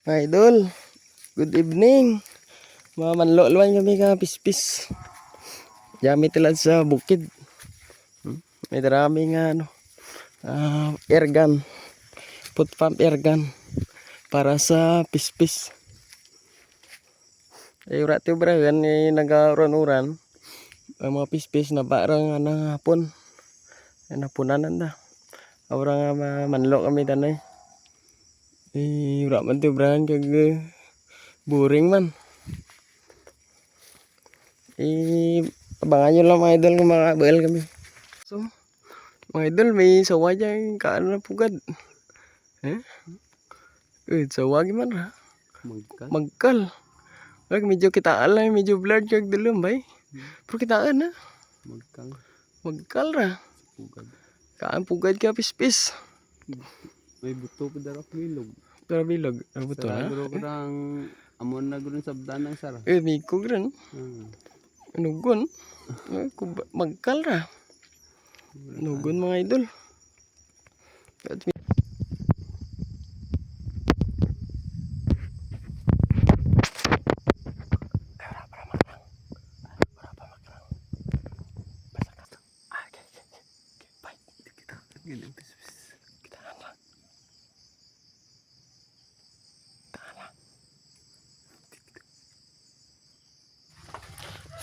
Mga idol, good evening. Mga manlolwan kami ka pispis. Yami tilad sa bukid. May darami nga air gun. Foot pump air gun para sa pispis. Ay ura tiyo bragan ni nagaruan-uran. Ang mga pispis na parang hapon. Ay napunanan da. Orang nga manlo kami tanay. Ay ura man tiyo bragan kag boring man. Abangan nyo lang mga idol kung makabail kami. So, mga idol, may sawa dyan kaano na pugad. Sawa gimana ra? Magkal. Medyo kitaan lang, medyo blurred kag dulom bay. Pero kitaan na. Magkal ra. Kaan pugad ka pispis. May buto pa darap bilog. Pero bilog, ang buto na. Saraguro ko rang amon na gurun sabdan ng sara. May kugran. Nugon. Magkal ra. Nugon mga idol.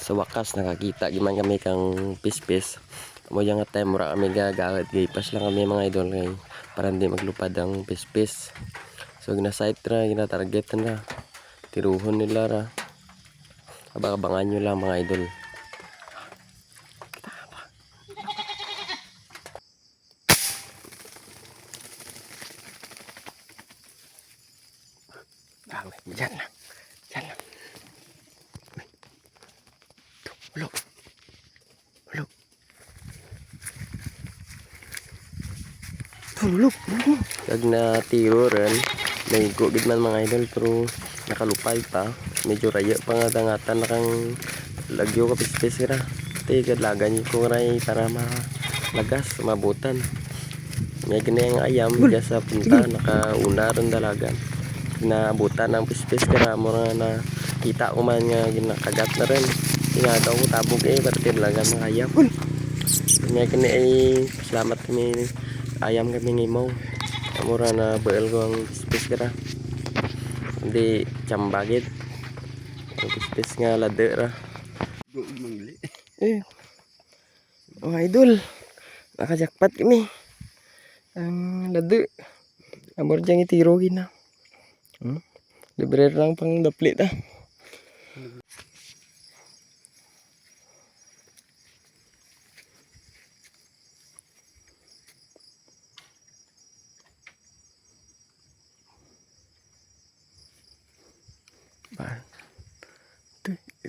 Sa wakas nakakita giman kami kang pispis. Mo yang time mura kami gagawid gipas lang kami mga idol kay para hindi maglupad ang pispis. So gina-sight ra, gina-target na. Tiruhon nila ra. Abangan nyo lang mga idol. Diyan lang. Diyan lang. Hulog. Hulog. Hulog. Kag na tiro rin. Naigo gid man mga idol pero nakalupay pa. Medyo raya pa nga dangatan na kang lagyo ka pispis ra. Tigad lagan ko ray para malagas, mabutan. May ganyan ayam diya sa punta nakauna ron dalagan. Naabutan ng pispis kaya mo na kita ko man nga ginakagat na rin. Tinagaw ko tabog batir lagan ng ayam. Kanya kani ay salamat kami ayam kami ngimaw. Amura na bael ko ang pispis kara. Hindi chambagit. Ang pispis nga lade ra. Mangli. Mga idol, nakajakpat kami. Ang lade. Amor dyan itiro gina. Libre lang pang daplit ah.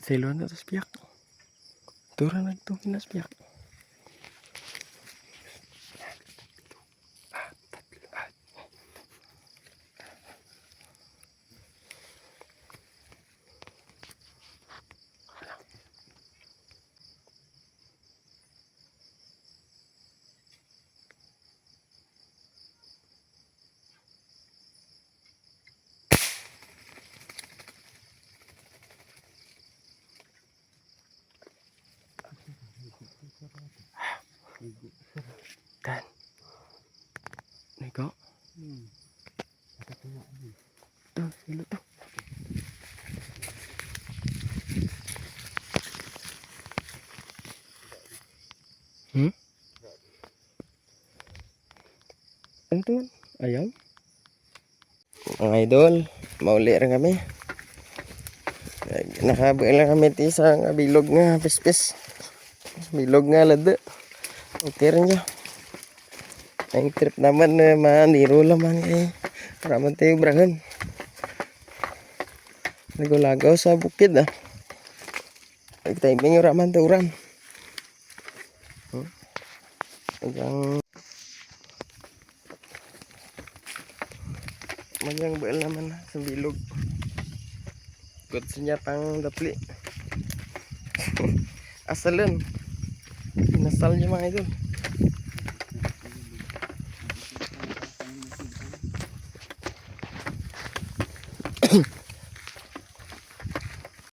Silo na tas piyak. Tura na ito kinas piyak. Dan. Nego. Tuh, silo tuh. Ano to man? Ayam? Mga idol, mauli rin kami. Nakabuin lang kami sa bilog nga pispis. Bilog nga lada. Okay rin niya. Ang trip naman na maniro laman kay para man tayo brahan. Nagulagaw sa bukid ah. Nagtiming yung raman tayo uran. Manyang bael naman sa bilog. Good sinya pang dapli. Asalan. Nasal niya mga idol.